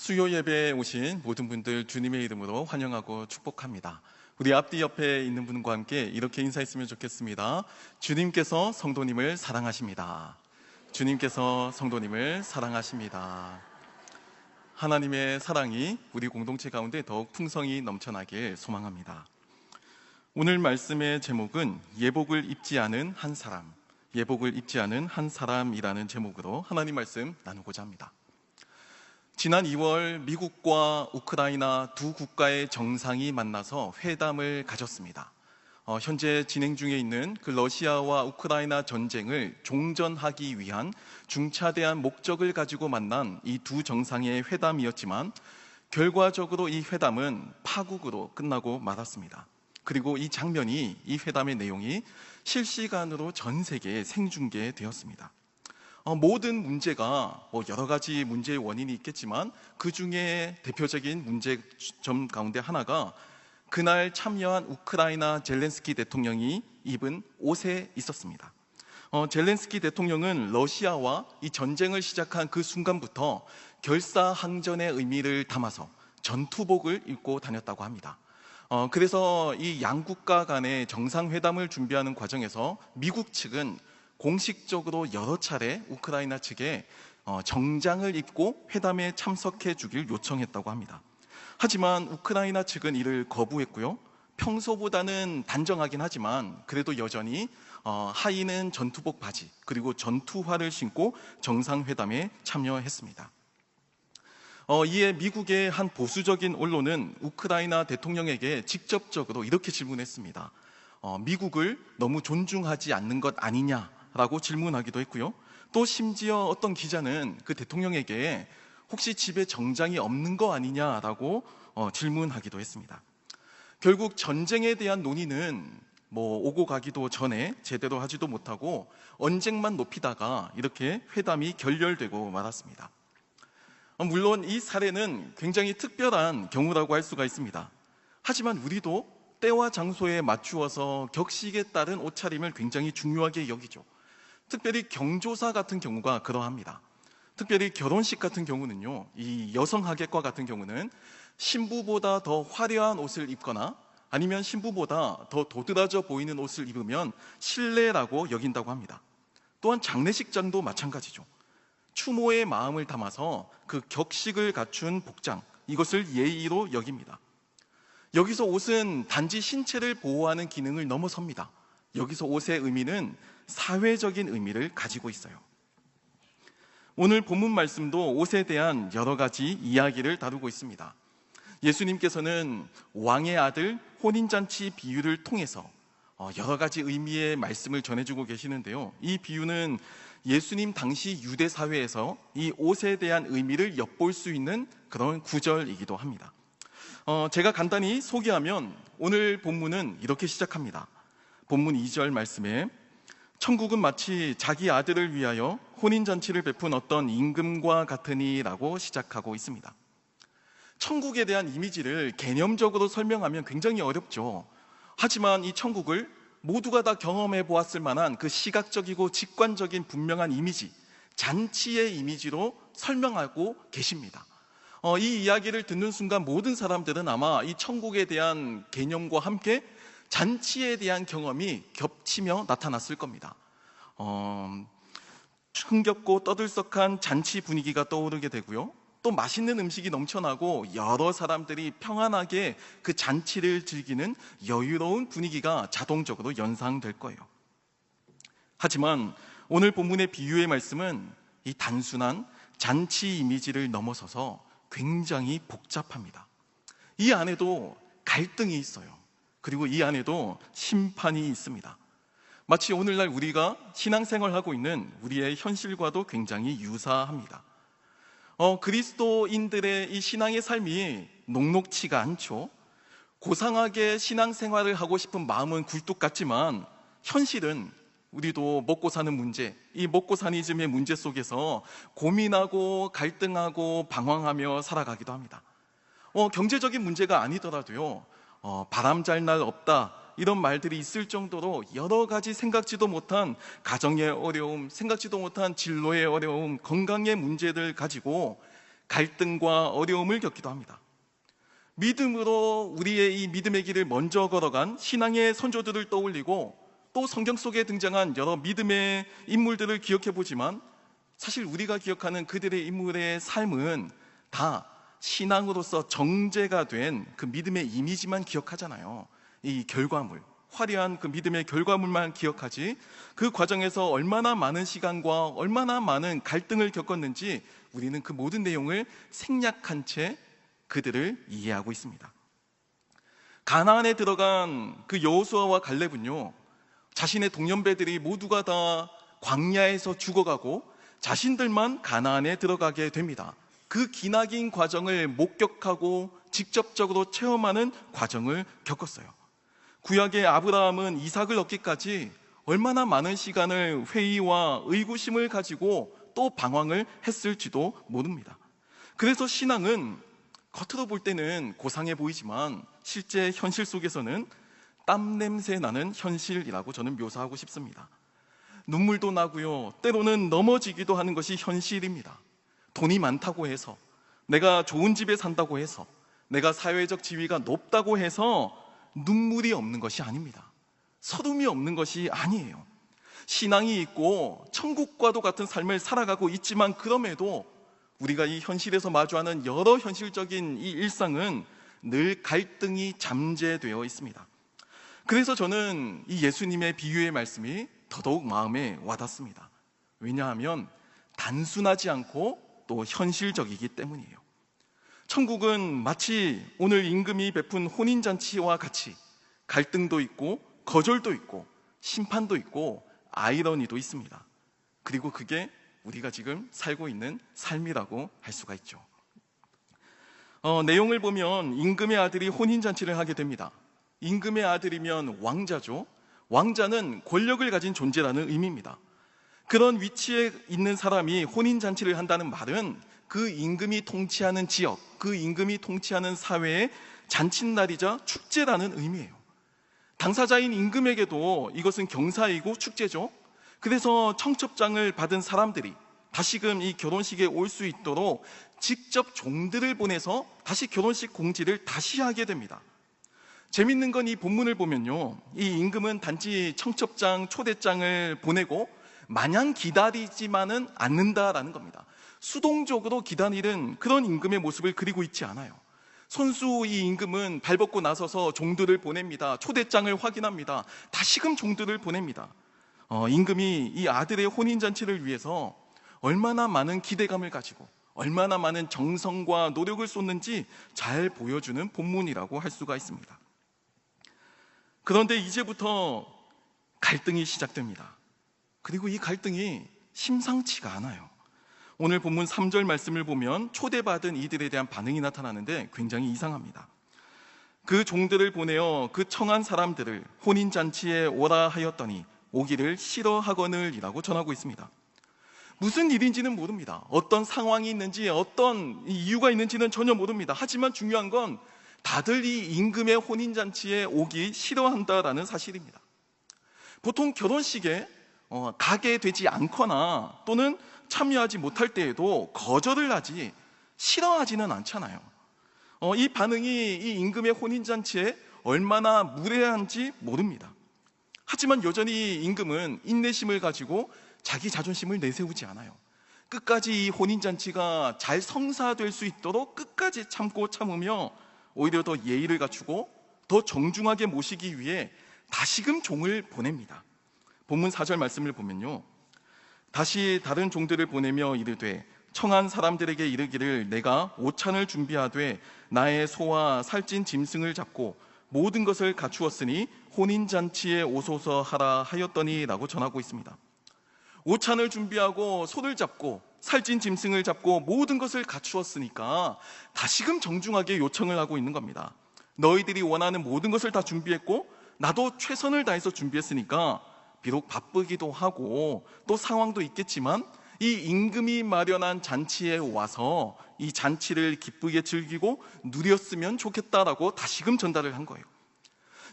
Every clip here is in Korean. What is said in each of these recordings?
수요 예배에 오신 모든 분들 주님의 이름으로 환영하고 축복합니다. 우리 앞뒤 옆에 있는 분과 함께 이렇게 인사했으면 좋겠습니다. 주님께서 성도님을 사랑하십니다. 주님께서 성도님을 사랑하십니다. 하나님의 사랑이 우리 공동체 가운데 더욱 풍성히 넘쳐나길 소망합니다. 오늘 말씀의 제목은 예복을 입지 않은 한 사람, 예복을 입지 않은 한 사람이라는 제목으로 하나님 말씀 나누고자 합니다. 지난 2월 미국과 우크라이나 두 국가의 정상이 만나서 회담을 가졌습니다. 현재 진행 중에 있는 그 러시아와 우크라이나 전쟁을 종전하기 위한 중차대한 목적을 가지고 만난 이 두 정상의 회담이었지만 결과적으로 이 회담은 파국으로 끝나고 말았습니다. 그리고 이 장면이, 이 회담의 내용이 실시간으로 전 세계에 생중계되었습니다. 모든 문제가 여러 가지 문제의 원인이 있겠지만 그 중에 대표적인 문제점 가운데 하나가 그날 참여한 우크라이나 젤렌스키 대통령이 입은 옷에 있었습니다. 젤렌스키 대통령은 러시아와 이 전쟁을 시작한 그 순간부터 결사항전의 의미를 담아서 전투복을 입고 다녔다고 합니다. 그래서 이 양국가 간의 정상회담을 준비하는 과정에서 미국 측은 공식적으로 여러 차례 우크라이나 측에 정장을 입고 회담에 참석해 주길 요청했다고 합니다. 하지만 우크라이나 측은 이를 거부했고요. 평소보다는 단정하긴 하지만 그래도 여전히 하의는 전투복 바지 그리고 전투화를 신고 정상회담에 참여했습니다. 이에 미국의 한 보수적인 언론은 우크라이나 대통령에게 직접적으로 이렇게 질문했습니다. 미국을 너무 존중하지 않는 것 아니냐라고 질문하기도 했고요. 또 심지어 어떤 기자는 그 대통령에게 혹시 집에 정장이 없는 거 아니냐라고 질문하기도 했습니다. 결국 전쟁에 대한 논의는 오고 가기도 전에 제대로 하지도 못하고 언쟁만 높이다가 이렇게 회담이 결렬되고 말았습니다. 물론 이 사례는 굉장히 특별한 경우라고 할 수가 있습니다. 하지만 우리도 때와 장소에 맞추어서 격식에 따른 옷차림을 굉장히 중요하게 여기죠. 특별히 경조사 같은 경우가 그러합니다. 특별히 결혼식 같은 경우는요, 이 여성 하객과 같은 경우는 신부보다 더 화려한 옷을 입거나 아니면 신부보다 더 도드라져 보이는 옷을 입으면 실례라고 여긴다고 합니다. 또한 장례식장도 마찬가지죠. 추모의 마음을 담아서 그 격식을 갖춘 복장, 이것을 예의로 여깁니다. 여기서 옷은 단지 신체를 보호하는 기능을 넘어섭니다. 여기서 옷의 의미는 사회적인 의미를 가지고 있어요. 오늘 본문 말씀도 옷에 대한 여러 가지 이야기를 다루고 있습니다. 예수님께서는 왕의 아들 혼인잔치 비유를 통해서 여러 가지 의미의 말씀을 전해주고 계시는데요. 이 비유는 예수님 당시 유대 사회에서 이 옷에 대한 의미를 엿볼 수 있는 그런 구절이기도 합니다. 제가 간단히 소개하면 오늘 본문은 이렇게 시작합니다. 본문 2절 말씀에 천국은 마치 자기 아들을 위하여 혼인잔치를 베푼 어떤 임금과 같으니 라고 시작하고 있습니다. 천국에 대한 이미지를 개념적으로 설명하면 굉장히 어렵죠. 하지만 이 천국을 모두가 다 경험해 보았을 만한 그 시각적이고 직관적인 분명한 이미지, 잔치의 이미지로 설명하고 계십니다. 이 이야기를 듣는 순간 모든 사람들은 아마 이 천국에 대한 개념과 함께 잔치에 대한 경험이 겹치며 나타났을 겁니다. 흥겹고 떠들썩한 잔치 분위기가 떠오르게 되고요. 또 맛있는 음식이 넘쳐나고 여러 사람들이 평안하게 그 잔치를 즐기는 여유로운 분위기가 자동적으로 연상될 거예요. 하지만 오늘 본문의 비유의 말씀은 이 단순한 잔치 이미지를 넘어서서 굉장히 복잡합니다. 이 안에도 갈등이 있어요. 그리고 이 안에도 심판이 있습니다. 마치 오늘날 우리가 신앙생활하고 있는 우리의 현실과도 굉장히 유사합니다. 그리스도인들의 이 신앙의 삶이 녹록치가 않죠. 고상하게 신앙생활을 하고 싶은 마음은 굴뚝 같지만 현실은 우리도 먹고 사는 문제, 이 먹고 사니즘의 문제 속에서 고민하고 갈등하고 방황하며 살아가기도 합니다. 경제적인 문제가 아니더라도요, 바람 잘 날 없다 이런 말들이 있을 정도로 여러 가지 생각지도 못한 가정의 어려움, 생각지도 못한 진로의 어려움, 건강의 문제들 가지고 갈등과 어려움을 겪기도 합니다. 믿음으로 우리의 이 믿음의 길을 먼저 걸어간 신앙의 선조들을 떠올리고 또 성경 속에 등장한 여러 믿음의 인물들을 기억해 보지만 사실 우리가 기억하는 그들의 인물의 삶은 다 신앙으로서 정제가 된 그 믿음의 이미지만 기억하잖아요. 이 결과물, 화려한 그 믿음의 결과물만 기억하지 그 과정에서 얼마나 많은 시간과 얼마나 많은 갈등을 겪었는지 우리는 그 모든 내용을 생략한 채 그들을 이해하고 있습니다. 가나안에 들어간 그 여호수아와 갈렙은요, 자신의 동년배들이 모두가 다 광야에서 죽어가고 자신들만 가나안에 들어가게 됩니다. 그 기나긴 과정을 목격하고 직접적으로 체험하는 과정을 겪었어요. 구약의 아브라함은 이삭을 얻기까지 얼마나 많은 시간을 회의와 의구심을 가지고 또 방황을 했을지도 모릅니다. 그래서 신앙은 겉으로 볼 때는 고상해 보이지만 실제 현실 속에서는 땀 냄새 나는 현실이라고 저는 묘사하고 싶습니다. 눈물도 나고요, 때로는 넘어지기도 하는 것이 현실입니다. 돈이 많다고 해서, 내가 좋은 집에 산다고 해서, 내가 사회적 지위가 높다고 해서 눈물이 없는 것이 아닙니다. 서름이 없는 것이 아니에요. 신앙이 있고 천국과도 같은 삶을 살아가고 있지만 그럼에도 우리가 이 현실에서 마주하는 여러 현실적인 이 일상은 늘 갈등이 잠재되어 있습니다. 그래서 저는 이 예수님의 비유의 말씀이 더더욱 마음에 와닿습니다. 왜냐하면 단순하지 않고 또 현실적이기 때문이에요. 천국은 마치 오늘 임금이 베푼 혼인잔치와 같이 갈등도 있고 거절도 있고 심판도 있고 아이러니도 있습니다. 그리고 그게 우리가 지금 살고 있는 삶이라고 할 수가 있죠. 내용을 보면 임금의 아들이 혼인잔치를 하게 됩니다. 임금의 아들이면 왕자죠. 왕자는 권력을 가진 존재라는 의미입니다. 그런 위치에 있는 사람이 혼인잔치를 한다는 말은 그 임금이 통치하는 지역, 그 임금이 통치하는 사회의 잔칫날이자 축제라는 의미예요. 당사자인 임금에게도 이것은 경사이고 축제죠. 그래서 청첩장을 받은 사람들이 다시금 이 결혼식에 올 수 있도록 직접 종들을 보내서 다시 결혼식 공지를 다시 하게 됩니다. 재밌는 건 이 본문을 보면요, 이 임금은 단지 청첩장, 초대장을 보내고 마냥 기다리지만은 않는다라는 겁니다. 수동적으로 기다리는 그런 임금의 모습을 그리고 있지 않아요. 손수 이 임금은 발벗고 나서서 종들을 보냅니다. 초대장을 확인합니다. 다시금 종들을 보냅니다. 임금이 이 아들의 혼인잔치를 위해서 얼마나 많은 기대감을 가지고 얼마나 많은 정성과 노력을 쏟는지 잘 보여주는 본문이라고 할 수가 있습니다. 그런데 이제부터 갈등이 시작됩니다. 그리고 이 갈등이 심상치가 않아요. 오늘 본문 3절 말씀을 보면 초대받은 이들에 대한 반응이 나타나는데 굉장히 이상합니다. 그 종들을 보내어 그 청한 사람들을 혼인잔치에 오라 하였더니 오기를 싫어하거늘이라고 전하고 있습니다. 무슨 일인지는 모릅니다. 어떤 상황이 있는지 어떤 이유가 있는지는 전혀 모릅니다. 하지만 중요한 건 다들 이 임금의 혼인잔치에 오기 싫어한다라는 사실입니다. 보통 결혼식에 가게 되지 않거나 또는 참여하지 못할 때에도 거절을 하지 싫어하지는 않잖아요. 이 반응이 이 임금의 혼인잔치에 얼마나 무례한지 모릅니다. 하지만 여전히 임금은 인내심을 가지고 자기 자존심을 내세우지 않아요. 끝까지 이 혼인잔치가 잘 성사될 수 있도록 끝까지 참고 참으며 오히려 더 예의를 갖추고 더 정중하게 모시기 위해 다시금 종을 보냅니다. 본문 4절 말씀을 보면요, 다시 다른 종들을 보내며 이르되 청한 사람들에게 이르기를 내가 오찬을 준비하되 나의 소와 살찐 짐승을 잡고 모든 것을 갖추었으니 혼인잔치에 오소서 하라 하였더니 라고 전하고 있습니다. 오찬을 준비하고 소를 잡고 살찐 짐승을 잡고 모든 것을 갖추었으니까 다시금 정중하게 요청을 하고 있는 겁니다. 너희들이 원하는 모든 것을 다 준비했고 나도 최선을 다해서 준비했으니까 비록 바쁘기도 하고 또 상황도 있겠지만 이 임금이 마련한 잔치에 와서 이 잔치를 기쁘게 즐기고 누렸으면 좋겠다라고 다시금 전달을 한 거예요.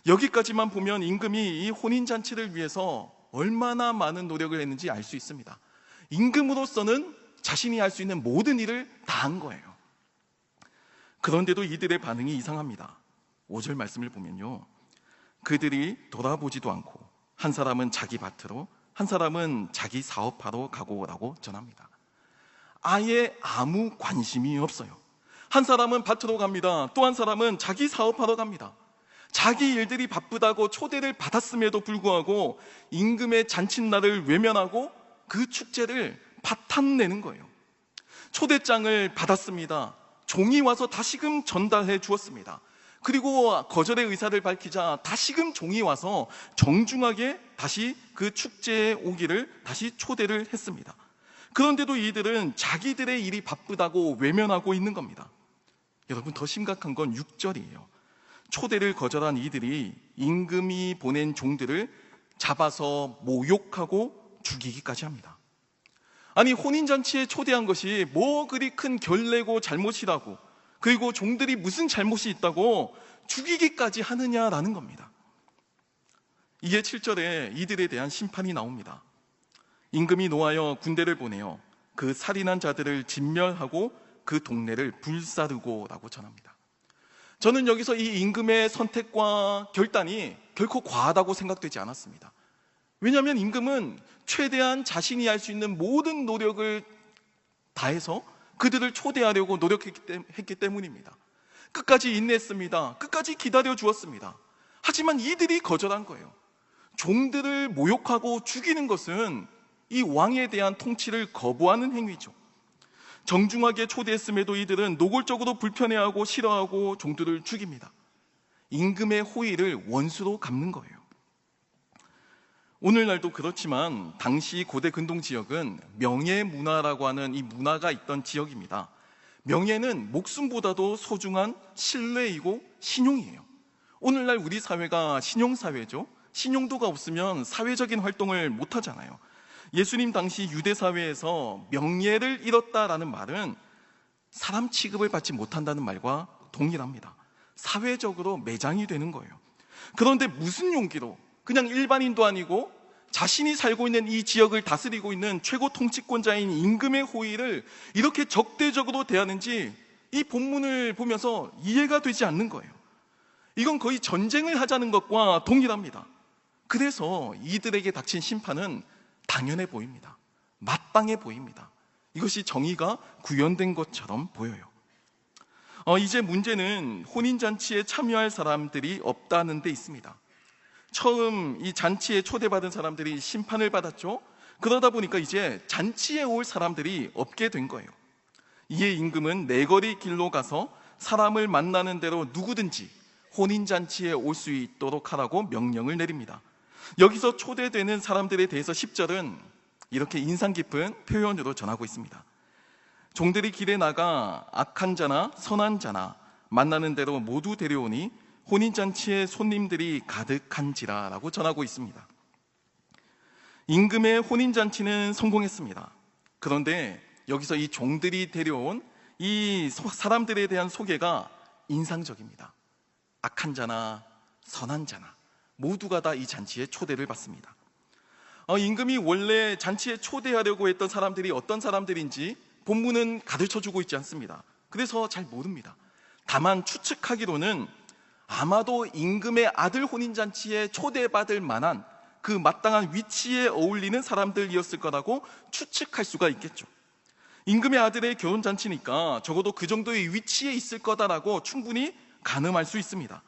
여기까지만 보면 임금이 이 혼인잔치를 위해서 얼마나 많은 노력을 했는지 알 수 있습니다. 임금으로서는 자신이 할 수 있는 모든 일을 다 한 거예요. 그런데도 이들의 반응이 이상합니다. 5절 말씀을 보면요, 그들이 돌아보지도 않고 한 사람은 자기 밭으로, 한 사람은 자기 사업하러 가고라고 전합니다. 아예 아무 관심이 없어요. 한 사람은 밭으로 갑니다. 또 한 사람은 자기 사업하러 갑니다. 자기 일들이 바쁘다고 초대를 받았음에도 불구하고 임금의 잔칫날을 외면하고 그 축제를 파탄내는 거예요. 초대장을 받았습니다. 종이 와서 다시금 전달해 주었습니다. 그리고 거절의 의사를 밝히자 다시금 종이 와서 정중하게 다시 그 축제에 오기를 다시 초대를 했습니다. 그런데도 이들은 자기들의 일이 바쁘다고 외면하고 있는 겁니다. 여러분, 더 심각한 건 6절이에요. 초대를 거절한 이들이 임금이 보낸 종들을 잡아서 모욕하고 죽이기까지 합니다. 아니, 혼인잔치에 초대한 것이 뭐 그리 큰 결례고 잘못이라고, 그리고 종들이 무슨 잘못이 있다고 죽이기까지 하느냐라는 겁니다. 이에 7절에 이들에 대한 심판이 나옵니다. 임금이 노하여 군대를 보내어 그 살인한 자들을 진멸하고 그 동네를 불사르고 라고 전합니다. 저는 여기서 이 임금의 선택과 결단이 결코 과하다고 생각되지 않았습니다. 왜냐하면 임금은 최대한 자신이 할 수 있는 모든 노력을 다해서 그들을 초대하려고 노력했기 때문입니다. 끝까지 인내했습니다. 끝까지 기다려 주었습니다. 하지만 이들이 거절한 거예요. 종들을 모욕하고 죽이는 것은 이 왕에 대한 통치를 거부하는 행위죠. 정중하게 초대했음에도 이들은 노골적으로 불편해하고 싫어하고 종들을 죽입니다. 임금의 호의를 원수로 갚는 거예요. 오늘날도 그렇지만 당시 고대 근동 지역은 명예문화라고 하는 이 문화가 있던 지역입니다. 명예는 목숨보다도 소중한 신뢰이고 신용이에요. 오늘날 우리 사회가 신용사회죠. 신용도가 없으면 사회적인 활동을 못하잖아요. 예수님 당시 유대 사회에서 명예를 잃었다라는 말은 사람 취급을 받지 못한다는 말과 동일합니다. 사회적으로 매장이 되는 거예요. 그런데 무슨 용기로 그냥 일반인도 아니고 자신이 살고 있는 이 지역을 다스리고 있는 최고 통치권자인 임금의 호의를 이렇게 적대적으로 대하는지 이 본문을 보면서 이해가 되지 않는 거예요. 이건 거의 전쟁을 하자는 것과 동일합니다. 그래서 이들에게 닥친 심판은 당연해 보입니다. 마땅해 보입니다. 이것이 정의가 구현된 것처럼 보여요. 이제 문제는 혼인잔치에 참여할 사람들이 없다는 데 있습니다. 처음 이 잔치에 초대받은 사람들이 심판을 받았죠. 그러다 보니까 이제 잔치에 올 사람들이 없게 된 거예요. 이에 임금은 내거리 길로 가서 사람을 만나는 대로 누구든지 혼인잔치에 올 수 있도록 하라고 명령을 내립니다. 여기서 초대되는 사람들에 대해서 10절은 이렇게 인상 깊은 표현으로 전하고 있습니다. 종들이 길에 나가 악한 자나 선한 자나 만나는 대로 모두 데려오니 혼인잔치에 손님들이 가득한지라 라고 전하고 있습니다. 임금의 혼인잔치는 성공했습니다. 그런데 여기서 이 종들이 데려온 이 사람들에 대한 소개가 인상적입니다. 악한 자나 선한 자나 모두가 다 이 잔치에 초대를 받습니다. 임금이 원래 잔치에 초대하려고 했던 사람들이 어떤 사람들인지 본문은 가르쳐주고 있지 않습니다. 그래서 잘 모릅니다. 다만 추측하기로는 아마도 임금의 아들 혼인잔치에 초대받을 만한 그 마땅한 위치에 어울리는 사람들이었을 거라고 추측할 수가 있겠죠. 임금의 아들의 결혼잔치니까 적어도 그 정도의 위치에 있을 거다라고 충분히 가늠할 수 있습니다.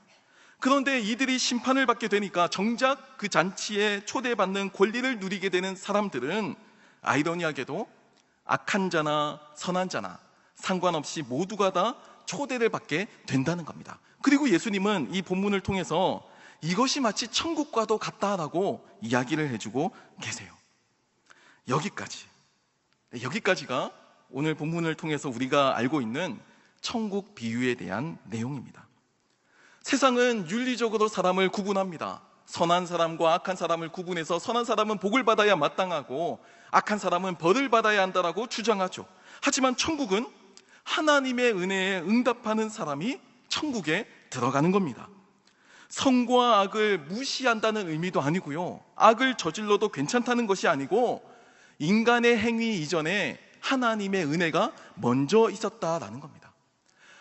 그런데 이들이 심판을 받게 되니까 정작 그 잔치에 초대받는 권리를 누리게 되는 사람들은 아이러니하게도 악한 자나 선한 자나 상관없이 모두가 다 초대를 받게 된다는 겁니다. 그리고 예수님은 이 본문을 통해서 이것이 마치 천국과도 같다라고 이야기를 해주고 계세요. 여기까지가 오늘 본문을 통해서 우리가 알고 있는 천국 비유에 대한 내용입니다. 세상은 윤리적으로 사람을 구분합니다. 선한 사람과 악한 사람을 구분해서 선한 사람은 복을 받아야 마땅하고 악한 사람은 벌을 받아야 한다라고 주장하죠. 하지만 천국은 하나님의 은혜에 응답하는 사람이 천국에 들어가는 겁니다. 선과 악을 무시한다는 의미도 아니고요, 악을 저질러도 괜찮다는 것이 아니고 인간의 행위 이전에 하나님의 은혜가 먼저 있었다라는 겁니다.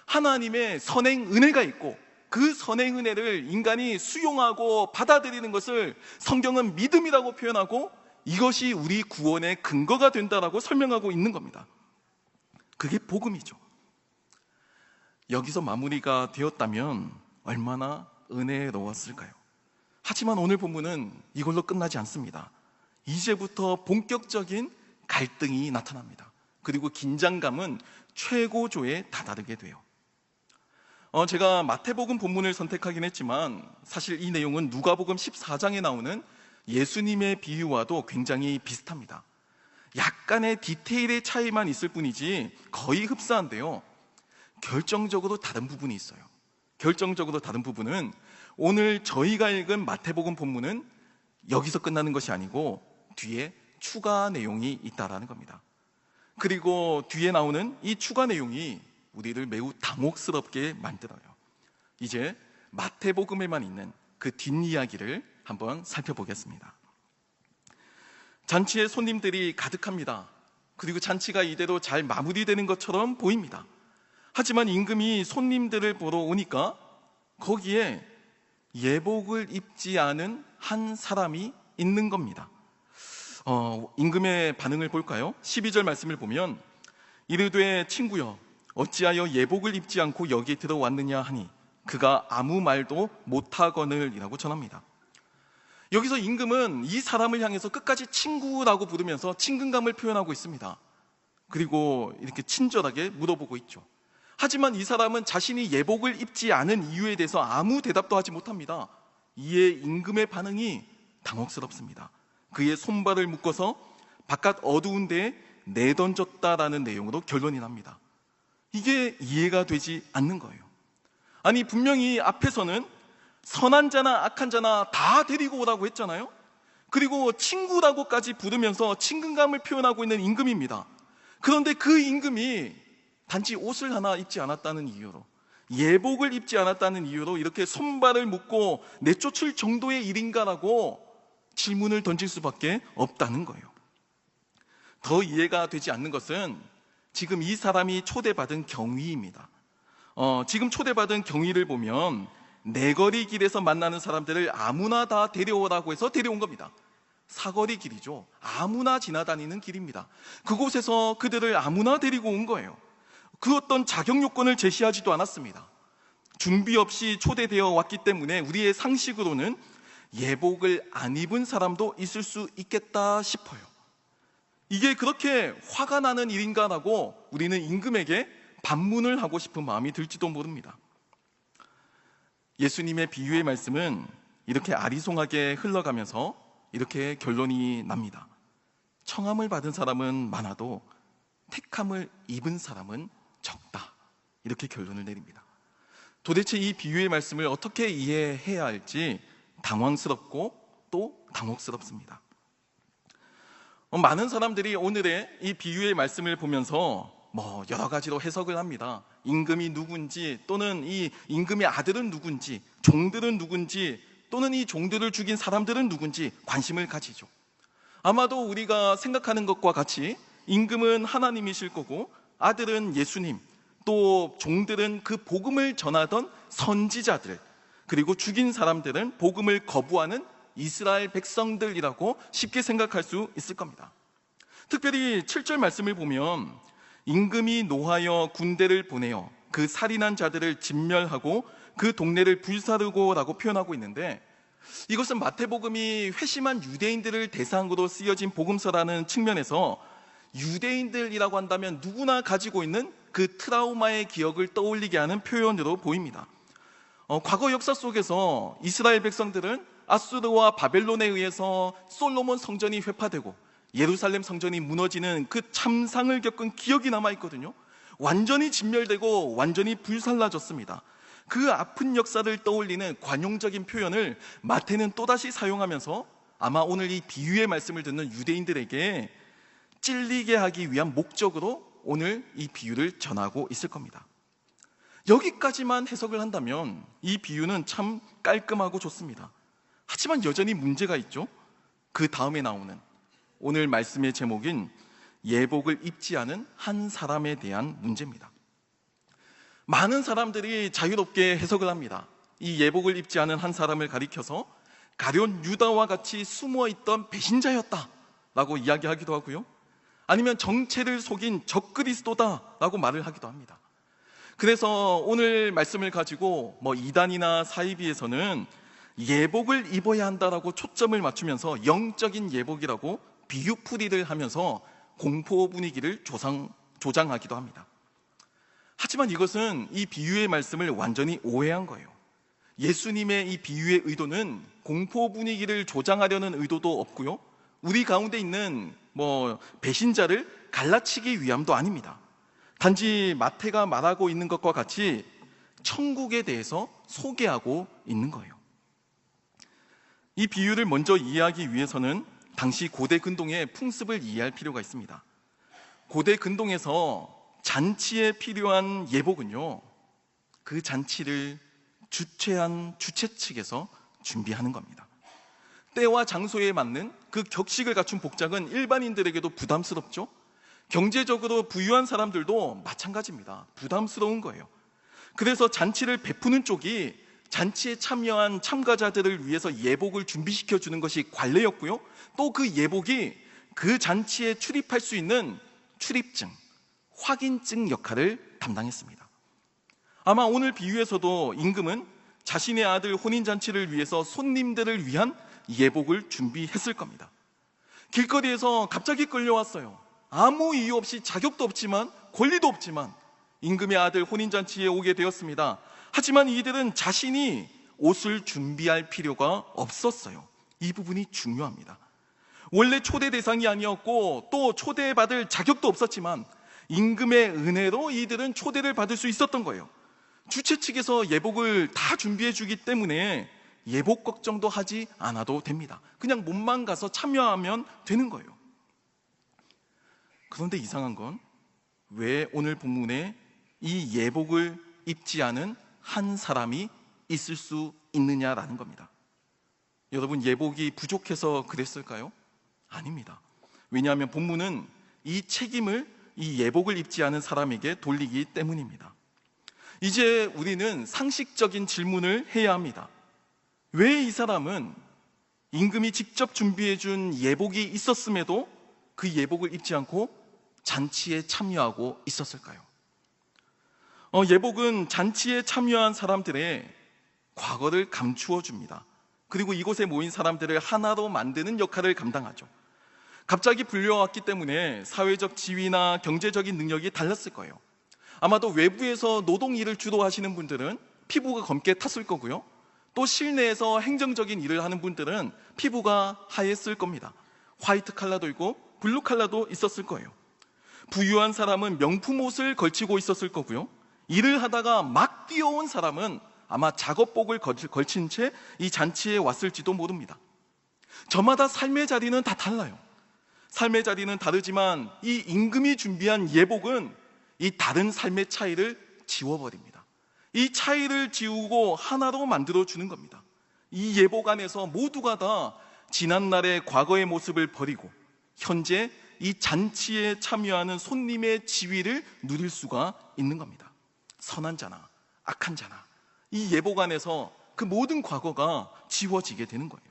하나님의 선행 은혜가 있고 그 선행 은혜를 인간이 수용하고 받아들이는 것을 성경은 믿음이라고 표현하고 이것이 우리 구원의 근거가 된다라고 설명하고 있는 겁니다. 그게 복음이죠. 여기서 마무리가 되었다면 얼마나 은혜로웠을까요? 하지만 오늘 본문은 이걸로 끝나지 않습니다. 이제부터 본격적인 갈등이 나타납니다. 그리고 긴장감은 최고조에 다다르게 돼요. 제가 마태복음 본문을 선택하긴 했지만 사실 이 내용은 누가복음 14장에 나오는 예수님의 비유와도 굉장히 비슷합니다. 약간의 디테일의 차이만 있을 뿐이지 거의 흡사한데요, 결정적으로 다른 부분이 있어요. 결정적으로 다른 부분은 오늘 저희가 읽은 마태복음 본문은 여기서 끝나는 것이 아니고 뒤에 추가 내용이 있다라는 겁니다. 그리고 뒤에 나오는 이 추가 내용이 우리를 매우 당혹스럽게 만들어요. 이제 마태복음에만 있는 그 뒷이야기를 한번 살펴보겠습니다. 잔치에 손님들이 가득합니다. 그리고 잔치가 이대로 잘 마무리되는 것처럼 보입니다. 하지만 임금이 손님들을 보러 오니까 거기에 예복을 입지 않은 한 사람이 있는 겁니다. 임금의 반응을 볼까요? 12절 말씀을 보면 이르되 친구여 어찌하여 예복을 입지 않고 여기 들어왔느냐 하니 그가 아무 말도 못하거늘 이라고 전합니다. 여기서 임금은 이 사람을 향해서 끝까지 친구라고 부르면서 친근감을 표현하고 있습니다. 그리고 이렇게 친절하게 물어보고 있죠. 하지만 이 사람은 자신이 예복을 입지 않은 이유에 대해서 아무 대답도 하지 못합니다. 이에 임금의 반응이 당혹스럽습니다. 그의 손발을 묶어서 바깥 어두운 데에 내던졌다라는 내용으로 결론이 납니다. 이게 이해가 되지 않는 거예요. 아니 분명히 앞에서는 선한 자나 악한 자나 다 데리고 오라고 했잖아요. 그리고 친구라고까지 부르면서 친근감을 표현하고 있는 임금입니다. 그런데 그 임금이 단지 옷을 하나 입지 않았다는 이유로, 예복을 입지 않았다는 이유로 이렇게 손발을 묶고 내쫓을 정도의 일인가라고 질문을 던질 수밖에 없다는 거예요. 더 이해가 되지 않는 것은 지금 이 사람이 초대받은 경위입니다. 지금 초대받은 경위를 보면 내거리 길에서 만나는 사람들을 아무나 다 데려오라고 해서 데려온 겁니다. 사거리 길이죠. 아무나 지나다니는 길입니다. 그곳에서 그들을 아무나 데리고 온 거예요. 그 어떤 자격 요건을 제시하지도 않았습니다. 준비 없이 초대되어 왔기 때문에 우리의 상식으로는 예복을 안 입은 사람도 있을 수 있겠다 싶어요. 이게 그렇게 화가 나는 일인가라고 우리는 임금에게 반문을 하고 싶은 마음이 들지도 모릅니다. 예수님의 비유의 말씀은 이렇게 아리송하게 흘러가면서 이렇게 결론이 납니다. 청함을 받은 사람은 많아도 택함을 입은 사람은 적다. 이렇게 결론을 내립니다. 도대체 이 비유의 말씀을 어떻게 이해해야 할지 당황스럽고 또 당혹스럽습니다. 많은 사람들이 오늘의 이 비유의 말씀을 보면서 여러 가지로 해석을 합니다. 임금이 누군지, 또는 이 임금의 아들은 누군지, 종들은 누군지, 또는 이 종들을 죽인 사람들은 누군지 관심을 가지죠. 아마도 우리가 생각하는 것과 같이 임금은 하나님이실 거고 아들은 예수님, 또 종들은 그 복음을 전하던 선지자들, 그리고 죽인 사람들은 복음을 거부하는 이스라엘 백성들이라고 쉽게 생각할 수 있을 겁니다. 특별히 7절 말씀을 보면 임금이 노하여 군대를 보내어 그 살인한 자들을 진멸하고 그 동네를 불사르고 라고 표현하고 있는데, 이것은 마태복음이 회심한 유대인들을 대상으로 쓰여진 복음서라는 측면에서 유대인들이라고 한다면 누구나 가지고 있는 그 트라우마의 기억을 떠올리게 하는 표현으로 보입니다. 과거 역사 속에서 이스라엘 백성들은 아수르와 바벨론에 의해서 솔로몬 성전이 회파되고 예루살렘 성전이 무너지는 그 참상을 겪은 기억이 남아있거든요. 완전히 진멸되고 완전히 불살라졌습니다. 그 아픈 역사를 떠올리는 관용적인 표현을 마태는 또다시 사용하면서 아마 오늘 이 비유의 말씀을 듣는 유대인들에게 찔리게 하기 위한 목적으로 오늘 이 비유를 전하고 있을 겁니다. 여기까지만 해석을 한다면 이 비유는 참 깔끔하고 좋습니다. 하지만 여전히 문제가 있죠. 그 다음에 나오는 오늘 말씀의 제목인 예복을 입지 않은 한 사람에 대한 문제입니다. 많은 사람들이 자유롭게 해석을 합니다. 이 예복을 입지 않은 한 사람을 가리켜서 가룟 유다와 같이 숨어있던 배신자였다 라고 이야기하기도 하고요, 아니면 정체를 속인 적그리스도다 라고 말을 하기도 합니다. 그래서 오늘 말씀을 가지고 이단이나 사이비에서는 예복을 입어야 한다라고 초점을 맞추면서 영적인 예복이라고 비유풀이를 하면서 공포 분위기를 조장하기도 합니다. 하지만 이것은 이 비유의 말씀을 완전히 오해한 거예요. 예수님의 이 비유의 의도는 공포 분위기를 조장하려는 의도도 없고요, 우리 가운데 있는 배신자를 갈라치기 위함도 아닙니다. 단지 마태가 말하고 있는 것과 같이 천국에 대해서 소개하고 있는 거예요. 이 비유를 먼저 이해하기 위해서는 당시 고대 근동의 풍습을 이해할 필요가 있습니다. 고대 근동에서 잔치에 필요한 예복은요, 그 잔치를 주최한 주최 측에서 준비하는 겁니다. 때와 장소에 맞는 그 격식을 갖춘 복장은 일반인들에게도 부담스럽죠. 경제적으로 부유한 사람들도 마찬가지입니다. 부담스러운 거예요. 그래서 잔치를 베푸는 쪽이 잔치에 참여한 참가자들을 위해서 예복을 준비시켜 주는 것이 관례였고요, 또 그 예복이 그 잔치에 출입할 수 있는 출입증, 확인증 역할을 담당했습니다. 아마 오늘 비유에서도 임금은 자신의 아들 혼인잔치를 위해서 손님들을 위한 예복을 준비했을 겁니다. 길거리에서 갑자기 끌려왔어요. 아무 이유 없이, 자격도 없지만 권리도 없지만 임금의 아들 혼인잔치에 오게 되었습니다. 하지만 이들은 자신이 옷을 준비할 필요가 없었어요. 이 부분이 중요합니다. 원래 초대 대상이 아니었고 또 초대받을 자격도 없었지만 임금의 은혜로 이들은 초대를 받을 수 있었던 거예요. 주최 측에서 예복을 다 준비해 주기 때문에 예복 걱정도 하지 않아도 됩니다. 그냥 몸만 가서 참여하면 되는 거예요. 그런데 이상한 건 왜 오늘 본문에 이 예복을 입지 않은 한 사람이 있을 수 있느냐라는 겁니다. 여러분, 예복이 부족해서 그랬을까요? 아닙니다. 왜냐하면 본문은 이 책임을 이 예복을 입지 않은 사람에게 돌리기 때문입니다. 이제 우리는 상식적인 질문을 해야 합니다. 왜 이 사람은 임금이 직접 준비해 준 예복이 있었음에도 그 예복을 입지 않고 잔치에 참여하고 있었을까요? 예복은 잔치에 참여한 사람들의 과거를 감추어 줍니다. 그리고 이곳에 모인 사람들을 하나로 만드는 역할을 감당하죠. 갑자기 불려왔기 때문에 사회적 지위나 경제적인 능력이 달랐을 거예요. 아마도 외부에서 노동 일을 주로 하시는 분들은 피부가 검게 탔을 거고요, 또 실내에서 행정적인 일을 하는 분들은 피부가 하였을 겁니다. 화이트 칼라도 있고 블루 칼라도 있었을 거예요. 부유한 사람은 명품 옷을 걸치고 있었을 거고요, 일을 하다가 막 뛰어온 사람은 아마 작업복을 걸친 채 이 잔치에 왔을지도 모릅니다. 저마다 삶의 자리는 다 달라요. 삶의 자리는 다르지만 이 임금이 준비한 예복은 이 다른 삶의 차이를 지워버립니다. 이 차이를 지우고 하나로 만들어주는 겁니다. 이 예복 안에서 모두가 다 지난날의 과거의 모습을 버리고 현재 이 잔치에 참여하는 손님의 지위를 누릴 수가 있는 겁니다. 선한 자나 악한 자나 이 예복 안에서 그 모든 과거가 지워지게 되는 거예요.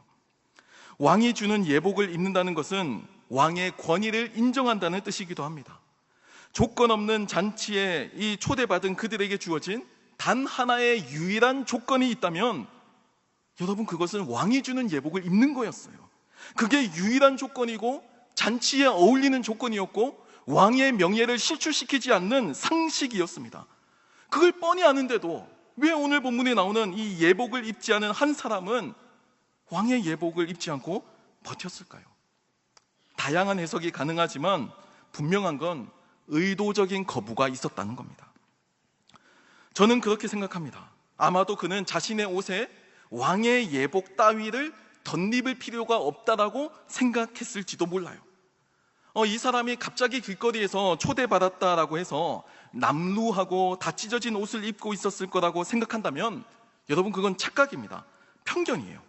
왕이 주는 예복을 입는다는 것은 왕의 권위를 인정한다는 뜻이기도 합니다. 조건 없는 잔치에 이 초대받은 그들에게 주어진 단 하나의 유일한 조건이 있다면 여러분, 그것은 왕이 주는 예복을 입는 거였어요. 그게 유일한 조건이고 잔치에 어울리는 조건이었고 왕의 명예를 실추시키지 않는 상식이었습니다. 그걸 뻔히 아는데도 왜 오늘 본문에 나오는 이 예복을 입지 않은 한 사람은 왕의 예복을 입지 않고 버텼을까요? 다양한 해석이 가능하지만 분명한 건 의도적인 거부가 있었다는 겁니다. 저는 그렇게 생각합니다. 아마도 그는 자신의 옷에 왕의 예복 따위를 덧입을 필요가 없다라고 생각했을지도 몰라요. 이 사람이 갑자기 길거리에서 초대받았다라고 해서 남루하고 다 찢어진 옷을 입고 있었을 거라고 생각한다면 여러분, 그건 착각입니다. 편견이에요.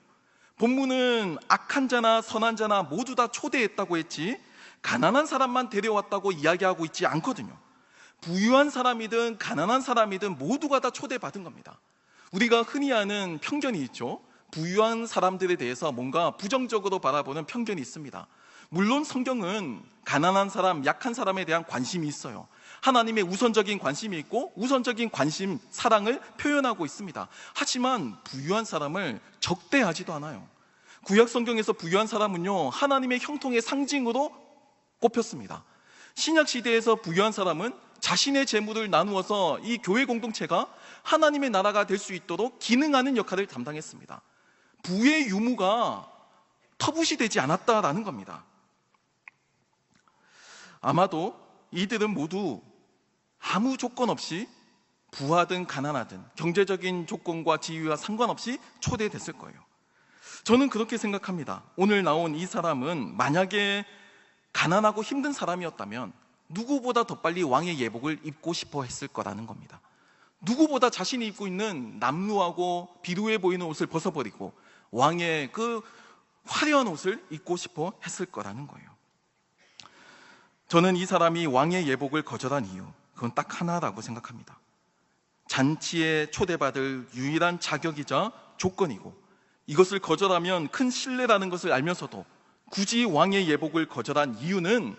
본문은 악한 자나 선한 자나 모두 다 초대했다고 했지 가난한 사람만 데려왔다고 이야기하고 있지 않거든요. 부유한 사람이든 가난한 사람이든 모두가 다 초대받은 겁니다. 우리가 흔히 아는 편견이 있죠. 부유한 사람들에 대해서 뭔가 부정적으로 바라보는 편견이 있습니다. 물론 성경은 가난한 사람, 약한 사람에 대한 관심이 있어요. 하나님의 우선적인 관심이 있고 우선적인 관심, 사랑을 표현하고 있습니다. 하지만 부유한 사람을 적대하지도 않아요. 구약 성경에서 부유한 사람은요, 하나님의 형통의 상징으로 꼽혔습니다. 신약 시대에서 부유한 사람은 자신의 재물을 나누어서 이 교회 공동체가 하나님의 나라가 될 수 있도록 기능하는 역할을 담당했습니다. 부의 유무가 터부시 되지 않았다라는 겁니다. 아마도 이들은 모두 아무 조건 없이 부하든 가난하든 경제적인 조건과 지위와 상관없이 초대됐을 거예요. 저는 그렇게 생각합니다. 오늘 나온 이 사람은 만약에 가난하고 힘든 사람이었다면 누구보다 더 빨리 왕의 예복을 입고 싶어 했을 거라는 겁니다. 누구보다 자신이 입고 있는 남루하고 비루해 보이는 옷을 벗어버리고 왕의 그 화려한 옷을 입고 싶어 했을 거라는 거예요. 저는 이 사람이 왕의 예복을 거절한 이유, 그건 딱 하나라고 생각합니다. 잔치에 초대받을 유일한 자격이자 조건이고, 이것을 거절하면 큰 신뢰라는 것을 알면서도 굳이 왕의 예복을 거절한 이유는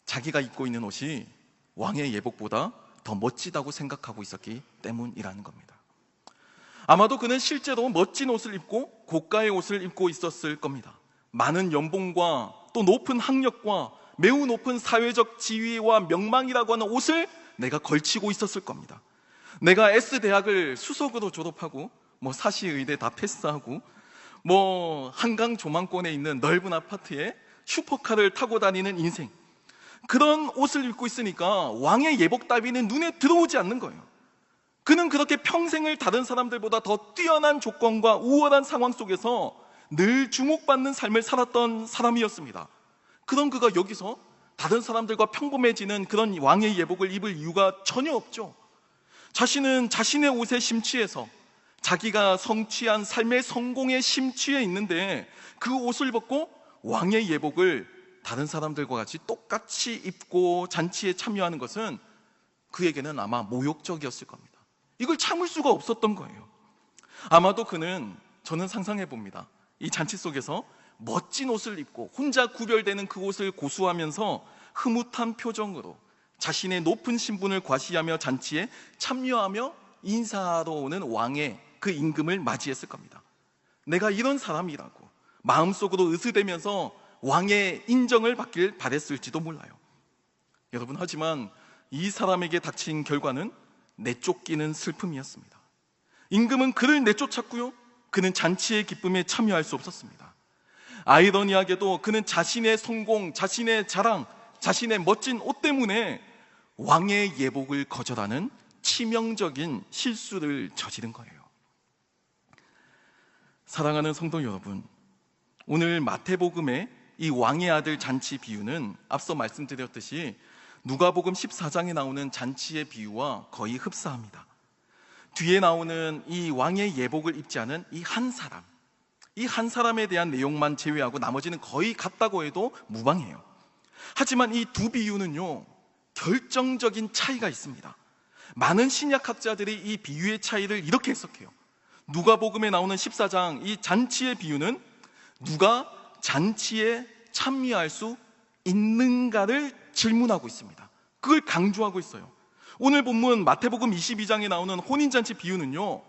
자기가 입고 있는 옷이 왕의 예복보다 더 멋지다고 생각하고 있었기 때문이라는 겁니다. 아마도 그는 실제로 멋진 옷을 입고 고가의 옷을 입고 있었을 겁니다. 많은 연봉과 또 높은 학력과 매우 높은 사회적 지위와 명망이라고 하는 옷을 내가 걸치고 있었을 겁니다. 내가 S대학을 수석으로 졸업하고 사시의대 다 패스하고 한강 조망권에 있는 넓은 아파트에 슈퍼카를 타고 다니는 인생, 그런 옷을 입고 있으니까 왕의 예복 따위는 눈에 들어오지 않는 거예요. 그는 그렇게 평생을 다른 사람들보다 더 뛰어난 조건과 우월한 상황 속에서 늘 주목받는 삶을 살았던 사람이었습니다. 그런 그가 여기서 다른 사람들과 평범해지는 그런 왕의 예복을 입을 이유가 전혀 없죠. 자신은 자신의 옷에 심취해서 자기가 성취한 삶의 성공에 심취해 있는데 그 옷을 벗고 왕의 예복을 다른 사람들과 같이 똑같이 입고 잔치에 참여하는 것은 그에게는 아마 모욕적이었을 겁니다. 이걸 참을 수가 없었던 거예요. 아마도 그는, 저는 상상해 봅니다, 이 잔치 속에서 멋진 옷을 입고 혼자 구별되는 그 옷을 고수하면서 흐뭇한 표정으로 자신의 높은 신분을 과시하며 잔치에 참여하며 인사하러 오는 왕의 그 임금을 맞이했을 겁니다. 내가 이런 사람이라고 마음속으로 으스대면서 왕의 인정을 받길 바랬을지도 몰라요. 여러분, 하지만 이 사람에게 닥친 결과는 내쫓기는 슬픔이었습니다. 임금은 그를 내쫓았고요, 그는 잔치의 기쁨에 참여할 수 없었습니다. 아이러니하게도 그는 자신의 성공, 자신의 자랑, 자신의 멋진 옷 때문에 왕의 예복을 거절하는 치명적인 실수를 저지른 거예요. 사랑하는 성도 여러분, 오늘 마태복음의 이 왕의 아들 잔치 비유는 앞서 말씀드렸듯이 누가복음 14장에 나오는 잔치의 비유와 거의 흡사합니다. 뒤에 나오는 이 왕의 예복을 입지 않은 이 한 사람, 이 한 사람에 대한 내용만 제외하고 나머지는 거의 같다고 해도 무방해요. 하지만 이 두 비유는요, 결정적인 차이가 있습니다. 많은 신약학자들이 이 비유의 차이를 이렇게 해석해요. 누가복음에 나오는 14장 이 잔치의 비유는 누가 잔치에 참여할 수 있는가를 질문하고 있습니다. 그걸 강조하고 있어요. 오늘 본문 마태복음 22장에 나오는 혼인잔치 비유는요,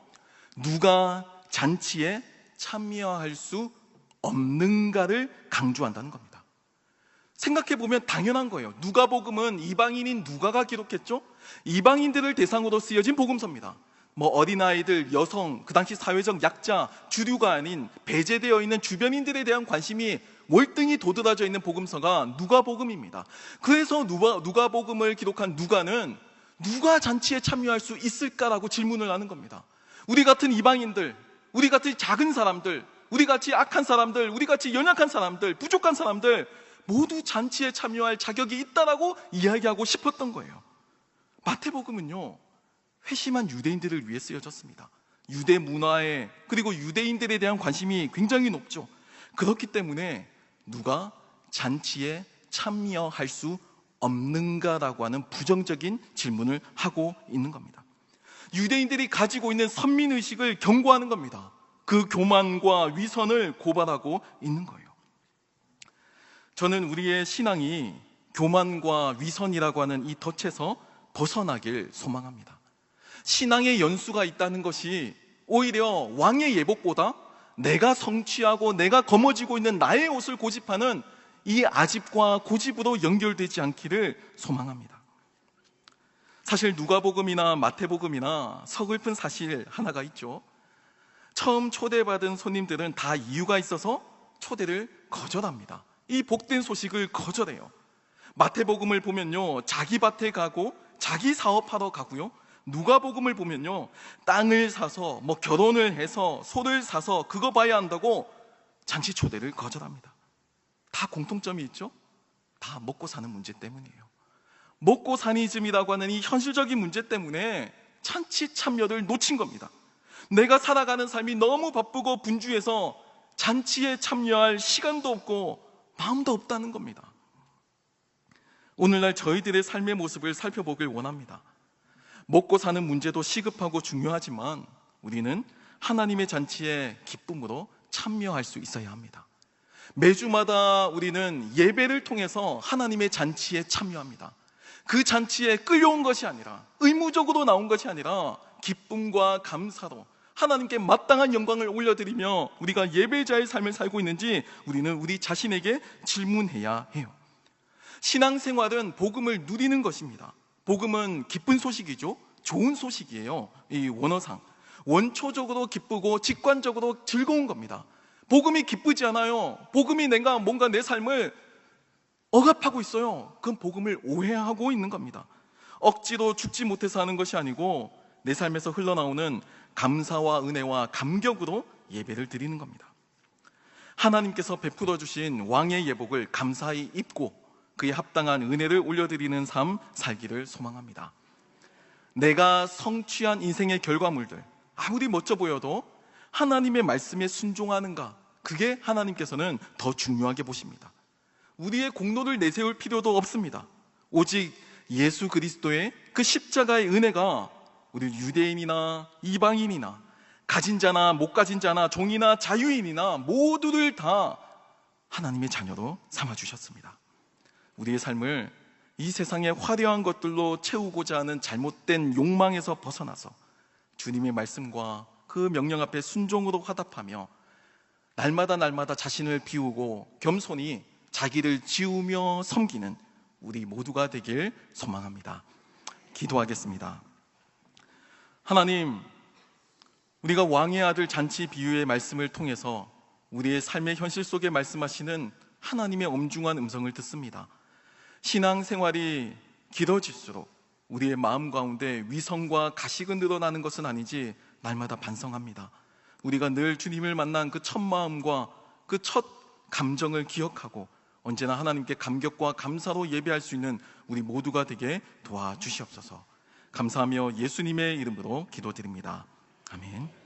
누가 잔치에 참여할 수 없는가를 강조한다는 겁니다. 생각해보면 당연한 거예요. 누가복음은 이방인인 누가가 기록했죠? 이방인들을 대상으로 쓰여진 복음서입니다. 어린아이들, 여성, 그 당시 사회적 약자, 주류가 아닌 배제되어 있는 주변인들에 대한 관심이 월등히 도드라져 있는 복음서가 누가복음입니다. 그래서 누가복음을 기록한 누가는 누가 잔치에 참여할 수 있을까라고 질문을 하는 겁니다. 우리 같은 이방인들, 우리 같은 작은 사람들, 우리 같이 악한 사람들, 우리 같이 연약한 사람들, 부족한 사람들 모두 잔치에 참여할 자격이 있다라고 이야기하고 싶었던 거예요. 마태복음은요, 회심한 유대인들을 위해 쓰여졌습니다. 유대 문화에, 그리고 유대인들에 대한 관심이 굉장히 높죠. 그렇기 때문에 누가 잔치에 참여할 수 없는가라고 하는 부정적인 질문을 하고 있는 겁니다. 유대인들이 가지고 있는 선민의식을 경고하는 겁니다. 그 교만과 위선을 고발하고 있는 거예요. 저는 우리의 신앙이 교만과 위선이라고 하는 이 덫에서 벗어나길 소망합니다. 신앙의 연수가 있다는 것이 오히려 왕의 예복보다 내가 성취하고 내가 거머쥐고 있는 나의 옷을 고집하는 이 아집과 고집으로 연결되지 않기를 소망합니다. 사실 누가복음이나 마태복음이나 서글픈 사실 하나가 있죠. 처음 초대받은 손님들은 다 이유가 있어서 초대를 거절합니다. 이 복된 소식을 거절해요. 마태복음을 보면요, 자기 밭에 가고 자기 사업하러 가고요, 누가복음을 보면요, 땅을 사서 결혼을 해서 소를 사서 그거 봐야 한다고 잔치 초대를 거절합니다. 다 공통점이 있죠? 다 먹고 사는 문제 때문이에요. 먹고 사니즘이라고 하는 이 현실적인 문제 때문에 잔치 참여를 놓친 겁니다. 내가 살아가는 삶이 너무 바쁘고 분주해서 잔치에 참여할 시간도 없고 마음도 없다는 겁니다. 오늘날 저희들의 삶의 모습을 살펴보길 원합니다. 먹고 사는 문제도 시급하고 중요하지만 우리는 하나님의 잔치에 기쁨으로 참여할 수 있어야 합니다. 매주마다 우리는 예배를 통해서 하나님의 잔치에 참여합니다. 그 잔치에 끌려온 것이 아니라, 의무적으로 나온 것이 아니라 기쁨과 감사로 하나님께 마땅한 영광을 올려드리며 우리가 예배자의 삶을 살고 있는지 우리는 우리 자신에게 질문해야 해요. 신앙생활은 복음을 누리는 것입니다. 복음은 기쁜 소식이죠. 좋은 소식이에요. 이 원어상 원초적으로 기쁘고 직관적으로 즐거운 겁니다. 복음이 기쁘지 않아요. 복음이 내가 뭔가 내 삶을 억압하고 있어요. 그건 복음을 오해하고 있는 겁니다. 억지로 죽지 못해서 하는 것이 아니고 내 삶에서 흘러나오는 감사와 은혜와 감격으로 예배를 드리는 겁니다. 하나님께서 베풀어 주신 왕의 예복을 감사히 입고 그에 합당한 은혜를 올려드리는 삶 살기를 소망합니다. 내가 성취한 인생의 결과물들 아무리 멋져 보여도 하나님의 말씀에 순종하는가, 그게 하나님께서는 더 중요하게 보십니다. 우리의 공로를 내세울 필요도 없습니다. 오직 예수 그리스도의 그 십자가의 은혜가 우리 유대인이나 이방인이나 가진 자나 못 가진 자나 종이나 자유인이나 모두를 다 하나님의 자녀로 삼아주셨습니다. 우리의 삶을 이 세상의 화려한 것들로 채우고자 하는 잘못된 욕망에서 벗어나서 주님의 말씀과 그 명령 앞에 순종으로 화답하며 날마다 자신을 비우고 겸손히 자기를 지우며 섬기는 우리 모두가 되길 소망합니다. 기도하겠습니다. 하나님, 우리가 왕의 아들 잔치 비유의 말씀을 통해서 우리의 삶의 현실 속에 말씀하시는 하나님의 엄중한 음성을 듣습니다. 신앙생활이 길어질수록 우리의 마음 가운데 위선과 가식은 늘어나는 것은 아니지 날마다 반성합니다. 우리가 늘 주님을 만난 그 첫 마음과 그 첫 감정을 기억하고 언제나 하나님께 감격과 감사로 예배할 수 있는 우리 모두가 되게 도와주시옵소서. 감사하며 예수님의 이름으로 기도드립니다. 아멘.